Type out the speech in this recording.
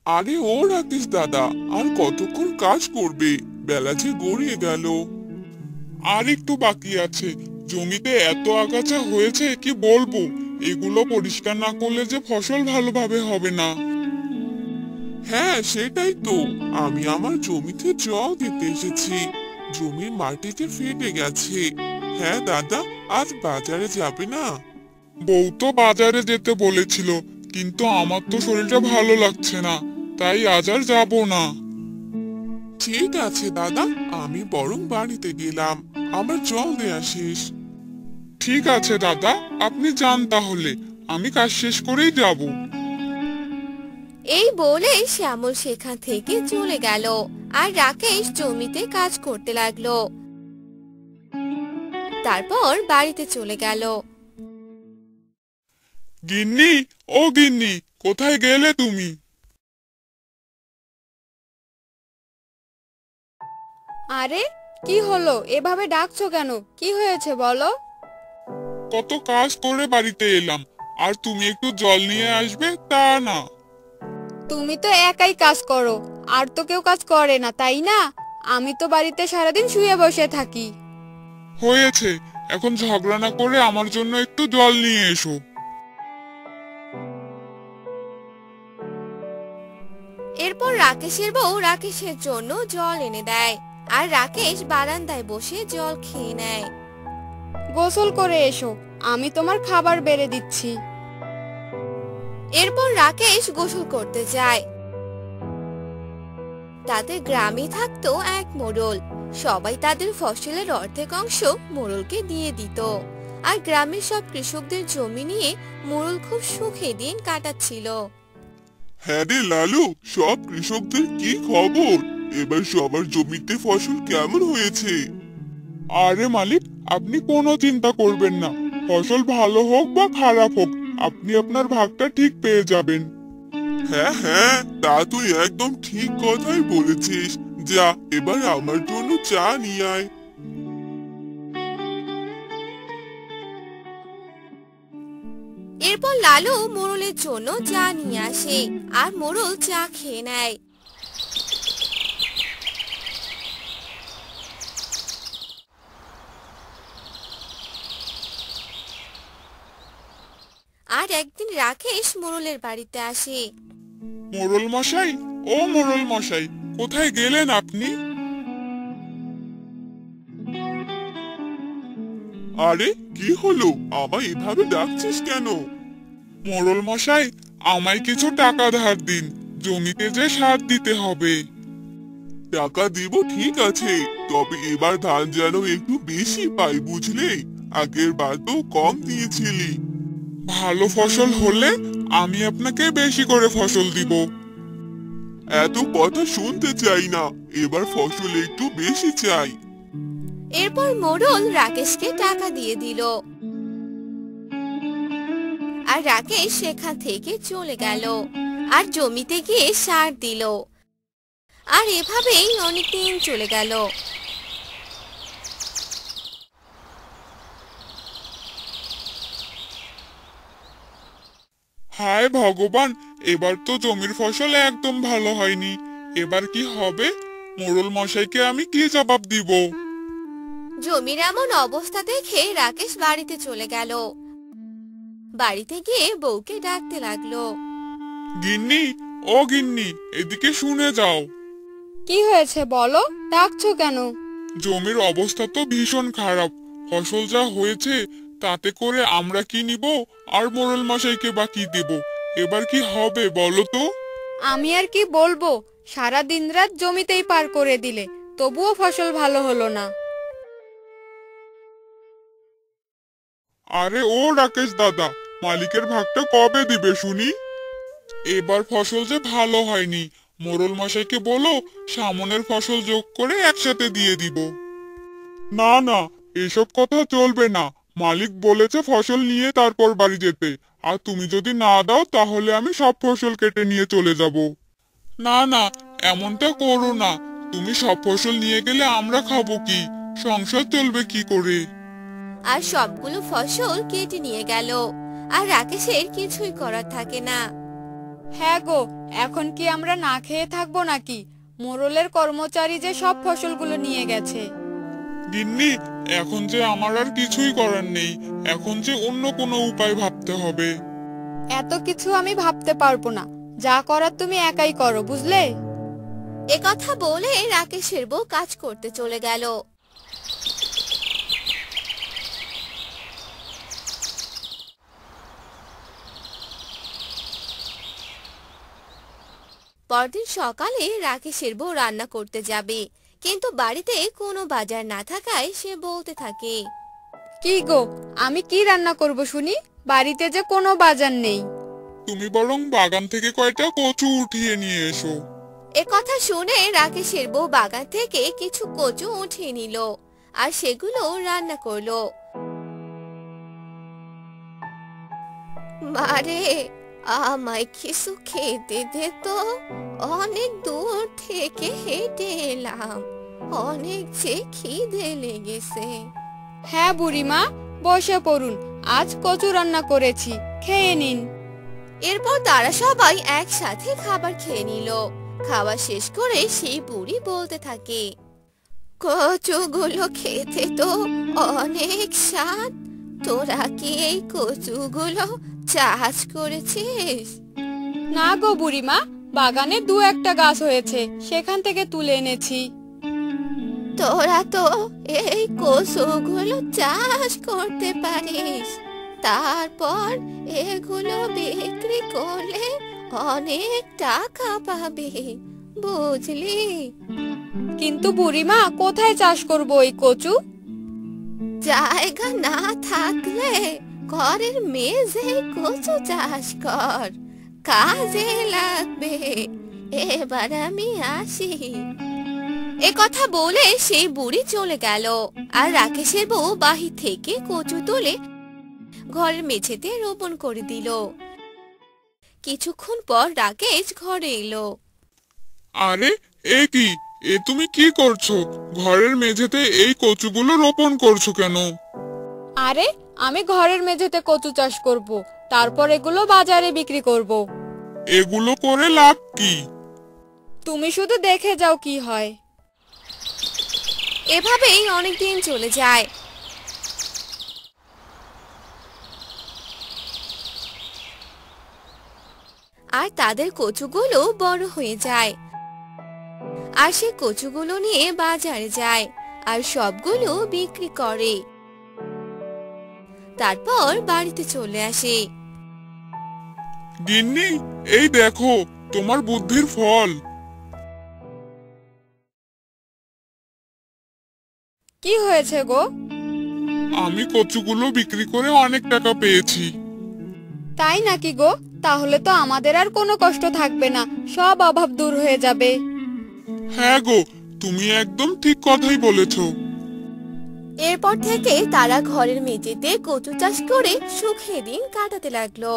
আরে ও রাকেশ দাদা, আর কতক্ষণ কাজ করবে? বেলা যে গড়িয়ে গেল। আর একটু বাকি আছে। জমিতে এত আগাছা হয়েছে কি বলবো। এগুলো পরিষ্কার না করলে যে ফসল ভালোভাবে হবে না। হ্যাঁ সেটাই তো। আমি আমার জমিতে জল দিতে এসেছি। জমির মাটিতে ফেটে গেছে। হ্যাঁ দাদা, আজ বাজারে যাবে না? বউ তো বাজারে যেতে বলেছিল, কিন্তু আমার তো শরীরটা ভালো লাগছে না, তাই আজ আর যাবো না। ঠিক আছে দাদা, আমি বরং বাড়িতে গেলাম। আমার জল দেয়া শেষ। ঠিক আছে দাদা, আপনি যান তাহলে। আমি কাজ শেষ করেই যাব। এই বলে শ্যামল সেখান থেকে চলে গেল। আর রাকেশ জমিতে কাজ করতে লাগলো। তারপর বাড়িতে চলে গেল। গিন্নি, ও গিন্নি, কোথায় গেলে তুমি? আরে, কি হলো? এভাবে ডাকছো কেন? কি হয়েছে বলো। কত কাজ করে বাড়িতে এলাম, আর তুমি একটু জল নিয়ে আসবে তা না। তুমি তো একাই কাজ করো, আর তো কেউ কাজ করে না, তাই না? আমি তো বাড়িতে সারাদিন শুয়ে বসে থাকি। হয়েছে, এখন ঝগড়া না করে আমার জন্য একটু জল নিয়ে এসো। এরপর রাকেশের বউ রাকেশের জন্য জল এনে দেয়। আর রাকেশ বারান্দায় বসে জল খেয়ে নেয়। গোসল করে এসো, আমি তোমার খাবার বেড়ে দিচ্ছি। এরপর রাকেশ গোসল করতে যায়। তাদের গ্রামে থাকতো এক মোড়ল। সবাই তাদের ফসলের অর্ধেক অংশ মোড়লকে দিয়ে দিত। আর গ্রামের সব কৃষকদের জমি নিয়ে মোড়ল খুব সুখে দিন কাটাচ্ছিল। হ্যাঁ রে লালু, সব কৃষকদের কি খবর? এবার সবার জমিতে ফসল কেমন হয়েছে? আরে মালিক, আপনি কোনো চিন্তা করবেন না। ফসল ভালো হোক বা খারাপ হোক, আপনি আপনার ভাগটা ঠিক পেয়ে যাবেন। হ্যাঁ হ্যাঁ, তা তুই একদম ঠিক কথাই বলেছিস। যা, এবার আমার জন্য চা নিয়ে আয়। এরপর লালু মোড়লের জন্য চা নিয়ে আসে। আর মোড়ল চা খেয়ে নেয়। আর একদিন রাকেশ মোড়লের বাড়িতে আসে। মোড়ল মশাই, ও মোড়ল মশাই, কোথায় গেলেন আপনি? আরে কি হলো, আমায় এভাবে ডাকছিস কেন? মোড়ল মশাই, আমায় কিছু টাকা ধার দিন। জমিতে যে সার দিতে হবে। টাকা দিব ঠিক আছে, তবে এবার ধান যেন একটু বেশি পাই, বুঝলে? আগের বার তো কম দিয়েছিলি। ভালো ফসল হলে আমি আপনাকে বেশি করে ফসল দিব। এত কথা শুনতে চাই না, এবার ফসল একটু বেশি চাই। এরপর মোড়ল রাকেশকে টাকা দিয়ে দিল। আর রাকেশ সেখান থেকে চলে গেল। আর জমিতে গিয়ে সার দিল। আর এভাবেই অনেকদিন চলে গেল। হায় ভগবান, এবার তো জমির ফসল একদম ভালো হয়নি। এবার কি হবে? মোড়ল মশাইকে আমি কি জবাব দিব? জমির এমন অবস্থা দেখে রাকেশ বাড়িতে চলে গেল। বাড়িতে গিয়ে বউকে ডাকতে লাগলো। গিন্নি, ও গিন্নি, এদিকে শুনে যাও। কি হয়েছে বলো, ডাকছো কেন? জমির অবস্থা তো ভীষণ খারাপ। ফসল যা হয়েছে তাতে করে আমরা কি নিব, আর মোড়ল মশাইকে বা কি দেব? এবার কি হবে বলো তো? আমি আর কি বলবো, সারা দিন রাত জমিতেই পার করে দিলে, তবুও ফসল ভালো হলো না। আরে ও রাকেশ দাদা, মালিকের ভাগটা কবে দিবে শুনি? এবার ফসল যে ভালো হয়নি, মোড়ল মশাইকে বলো সামনের ফসল যোগ করে একসাথে দিয়ে দিব। না না, এসব কথা চলবে না। মালিক বলেছে ফসল নিয়ে তারপর বাড়ি যেতে। আর তুমি যদি না দাও তাহলে আমি সব ফসল কেটে নিয়ে চলে যাব। না না, এমনটা করো না। তুমি সব ফসল নিয়ে গেলে আমরা খাবো কি? সংসার চলবে কি করে? আর সবগুলো ফসল কেটে নিয়ে গেল। আর রাকেশের কিছুই করার থাকে না। হ্যাঁ গো, এখন কি আমরা না খেয়ে থাকবো নাকি? মোড়লের কর্মচারী যে সব ফসলগুলো নিয়ে গেছে। গিন্নি, এখন যে আমার আর কিছুই করার নেই, এখন যে অন্য কোনো উপায় ভাবতে হবে। এত কিছু আমি ভাবতে পারবো না, যা করার তুমি একাই করো, বুঝলে? কথা বলে রাকেশের বউ কাজ করতে চলে গেল। পরদিন সকালে রাকেশের বউ রান্না করতে যাবে, কিন্তু বাড়িতে কোনো বাজার না থাকায় সে বলতে থাকে, কি গো, আমি কি রান্না করব শুনি? বাড়িতে যে কোনো বাজার নেই। তুমি বরং বাগান থেকে কয়টা কচু উঠিয়ে নিয়ে এসো। কথা শুনে রাকেশের বউ বাগান থেকে কিছু কচু উঠিয়ে নিল আর সেগুলো রান্না করলো। মারে, আমায় কিছু খেতে দে তো, অনেক দূর থেকে হেঁটে এলাম, অনেক যে খিদে লেগেছে। হ্যাঁ বুড়িমা, বসে পড়ুন, আজ কচু রান্না করেছি, খেয়ে নিন। এরপর তারা সবাই একসাথে খাবার খেয়ে নিল। খাবার শেষ করে সেই বুড়ি বলতে থাকে, কচুগুলো খেতে তো অনেক স্বাদ, তোরা কি এই কচুগুলো চাষ করেছিস? না গো বুড়িমা, বাগানে দু একটা গাছ হয়েছে, সেখান থেকে তুলে এনেছি। তোরা তো এই কচুগুলো চাষ করতে পারিস, তারপর এগুলো বিক্রি করলে অনেক টাকা পাবি, বুঝলি? কিন্তু বুড়িমা, কোথায় চাষ করব এই কচু? জায়গা না থাকলে ঘরের মেঝে কচু চাষ কর, কাজে লাগবে। এবার আমি আসি। কথা বলে সেই বুড়ি চলে গেল আর রাকেশের বউ বাহির থেকে কচু তুলে ঘরের মেঝেতে রোপণ করে দিল। কিছুক্ষণ পর রাকেশ ঘরে এলো। আরে, এ কি? তুমি কি করছো? ঘরের মেঝেতে এই কচুগুলো রোপণ করছো কেন? আরে, আমি ঘরের মেঝেতে কচু চাষ করব, তারপর এগুলো বাজারে বিক্রি করব। এগুলো করে লাভ কি? তুমি শুধু দেখে যাও কি হয়। এভাবেই অনেকদিন চলে যায়। আর তাদের কচুগুলো বড় হয়ে যায়, আর সে কচুগুলো নিয়ে বাজারে যায় আর সবগুলো বিক্রি করে। তারপর বাড়িতে চলে আসে। গিন্নি, এই দেখো তোমার বুদ্ধির ফল। কি হয়েছে গো? আমি কচুগুলো বিক্রি করে অনেক টাকা পেয়েছি। তাই নাকি গো? তাহলে তো আমাদের আর কোনো কষ্ট থাকবে না, সব অভাব দূর হয়ে যাবে। হ্যাঁ গো, তুমি একদম ঠিক কথাই বলেছো। এরপর থেকে তারা ঘরের মেঝেতে কচু চাষ করে সুখে দিন কাটাতে লাগলো।